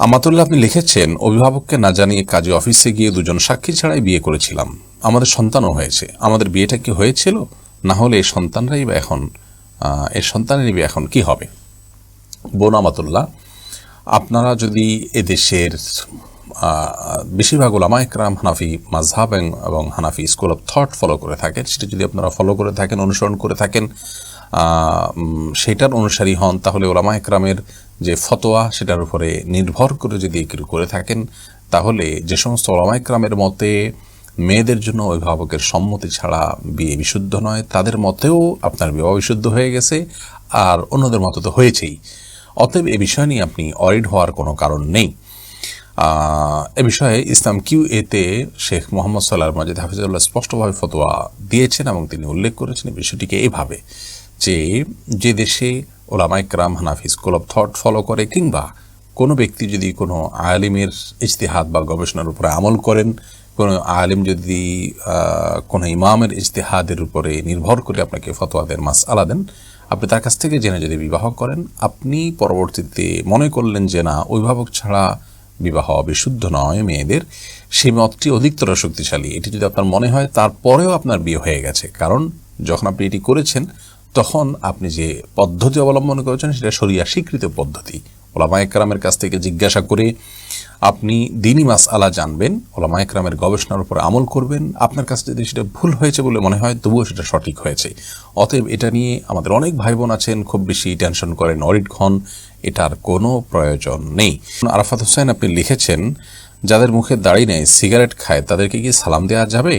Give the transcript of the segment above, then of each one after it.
ahmadullah আপনি লিখেছেন, অভিভাবককে না জানিয়ে কাজী অফিসে গিয়ে দুজন সাক্ষী ছাড়াই বিয়ে করেছিলাম, আমাদের সন্তানও হয়েছে। আমাদের বিয়েটা কি হয়েছিল? না হলে এই সন্তানেরই বা এখন কি হবে? বোন ahmadullah, আপনারা যদি এদেশের বেশিরভাগ উলামা ইকরাম হানাফি মাযহাব এবং হানাফি স্কুল অফ থট ফলো করে থাকেন, সেটা যদি আপনারা ফলো করে থাকেন, অনুসরণ করে থাকেন, সেটার অনুসারী হন, তাহলে উলামা ইকরামের যে ফতোয়া সেটার উপরে নির্ভর করে যদি করে থাকেন, তাহলে যে সমস্ত উলামা ইকরামের মতে মেয়েদের জন্য অভিভাবকের সম্মতি ছাড়া বিয়ে বিশুদ্ধ নয়, তাদের মতেও আপনার বিবাহ বিশুদ্ধ হয়ে গেছে, আর অন্যদের মতো তো হয়েছেই। অতএব এ বিষয় নিয়ে আপনি অরিড হওয়ার কোনো কারণ নেই। এ বিষয়ে ইসলাম কিউএতে শেখ মোহাম্মদ সাল্লাহ মাজিদ হাফিজুল্লাহ স্পষ্টভাবে ফতোয়া দিয়েছেন এবং তিনি উল্লেখ করেছেন বিষয়টিকে এইভাবে যে দেশে উলামা ইকরাম হানাফি স্কুল অফ থট ফলো করে, কিংবা কোনো ব্যক্তি যদি কোনো আলিমের ইজতিহাদ বা গবেষণার উপরে আমল করেন, কোনো আলিম যদি কোনো ইমামের ইজতিহাদের উপরে নির্ভর করে আপনাকে ফতোয়া দেন, মাসআলা দেন, আপনি তার কাছ থেকে জেনে যদি বিবাহ করেন, আপনি পরবর্তীতে মনে করলেন যে না, অভিভাবক ছাড়া বিবাহ বিশুদ্ধ নয় মেয়েদের, সেই মতটি অধিকতর শক্তিশালী, এটি যদি আপনার মনে হয়, তারপরেও আপনার বিয়ে হয়ে গেছে। কারণ যখন আপনি এটি করেছেন, তখন আপনি যে পদ্ধতি অবলম্বন করেছেন সেটা শরিয়া স্বীকৃত পদ্ধতি। উলামা ইকরামের কাছ থেকে জিজ্ঞাসা করে আপনি দ্বীনি মাসআলা জানবেন, উলামা ইকরামের গবেষণার উপর আমল করবেন। আপনার কাছে যদি সেটা ভুল হয়েছে বলে মনে হয়, তবুও সেটা সঠিক হয়েছে। অতএব এটা নিয়ে আমাদের অনেক ভাই বোন আছেন, খুব বেশি টেনশন করেন, অরিড হন, এটার কোনো প্রয়োজন নেই। আরাফাত হোসেন আপনি লিখেছেন, যাদের মুখে দাড়ি নেই, সিগারেট খায়, তাদেরকে কি সালাম দেওয়া যাবে?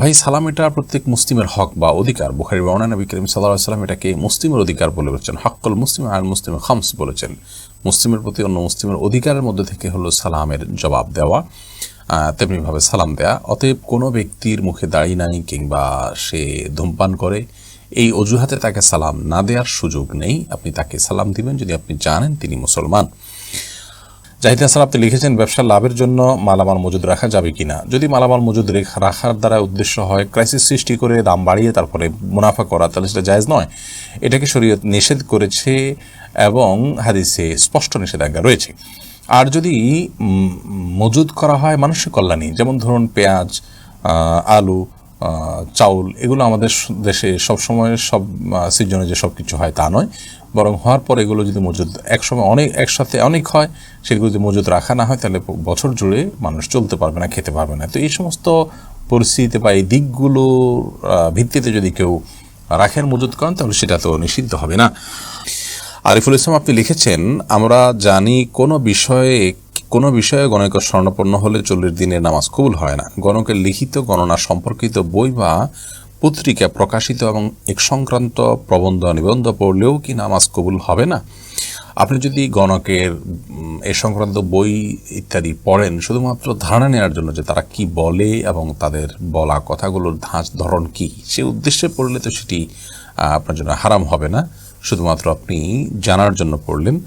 ভাই, সালাম এটা প্রত্যেক মুসলিমের হক বা অধিকার। বুখারী বর্ণনা নবী করিম সাল্লাল্লাহু আলাইহি ওয়াসাল্লাম এটাকে মুসলিমের অধিকার বলে বলেছেন। হক্কুল মুসলিম আল মুসলিম খামস বলেছেন। মুসলিমের প্রতি অন্য মুসলিমের অধিকারের মধ্যে থেকে হলো সালামের জবাব দেওয়া, তেমনিভাবে সালাম দেয়া। অতএব কোনো ব্যক্তির মুখে দাড়ি নাই কিংবা সে ধূমপান করে, এই অজুহাতে তাকে সালাম না দেওয়ার সুযোগ নেই। আপনি তাকে সালাম দিবেন যদি আপনি জানেন তিনি মুসলমান। জাহিদ হাসান আপনি লিখেছেন, ব্যবসার লাভের জন্য মালামাল মজুদ রাখা যাবে কিনা? যদি মালামাল মজুদ রাখার দ্বারা উদ্দেশ্য হয় ক্রাইসিস সৃষ্টি করে দাম বাড়িয়ে তারপরে মুনাফা করা, তাহলে সেটা জায়েজ নয়। এটাকে শরীয়ত নিষেধ করেছে এবং হাদিসে স্পষ্ট নিষেধাজ্ঞা রয়েছে। আর যদি মজুদ করা হয় মানুষের কল্যাণে, যেমন ধরুন পেঁয়াজ, আলু, চাউল, এগুলো আমাদের দেশে সবসময় সব সিজনে যে সব কিছু হয় তা নয়, বরং হওয়ার পর এগুলো যদি মজুদ একসময় একসাথে অনেক হয়, সেগুলো যদি মজুদ রাখা না হয়, তাহলে বছর জুড়ে মানুষ চলতে পারবে না, খেতে পারবে না। তো এই সমস্ত পরিস্থিতিতে বা এই দিকগুলোর ভিত্তিতে যদি কেউ রাখেন, মজুদ করেন, তাহলে সেটা তো নিষিদ্ধ হবে না। আরিফুল ইসলাম আপনি লিখেছেন, আমরা জানি কোনো বিষয়ে গণকের স্বর্ণপন্ন হলে 40 দিনের নামাজ কবুল হয় না। গণকের লিখিত গণনা সম্পর্কিত বই বা পত্রিকা প্রকাশিত এবং এক সংক্রান্ত প্রবন্ধ নিবন্ধ পড়লেও কি নামাজ কবুল হবে না? আপনি যদি গণকের এ সংক্রান্ত বই ইত্যাদি পড়েন শুধুমাত্র ধারণা নেওয়ার জন্য যে তারা কি বলে এবং তাদের বলা কথাগুলোর ধরন কি, সে উদ্দেশ্যে পড়লে তো সেটি আপনার জন্য হারাম হবে না, শুধুমাত্র আপনি জানার জন্য পড়লেন।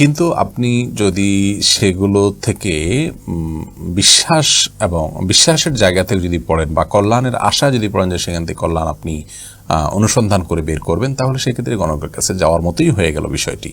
কিন্তু আপনি যদি সেগুলো থেকে বিশ্বাসের জায়গা থেকে যদি পড়েন বা কল্যাণের আশা যদি পড়েন যে সেখান থেকে কল্যাণ আপনি অনুসন্ধান করে বের করবেন, তাহলে সেক্ষেত্রে গণকের কাছে যাওয়ার মতোই হয়ে গেল বিষয়টি।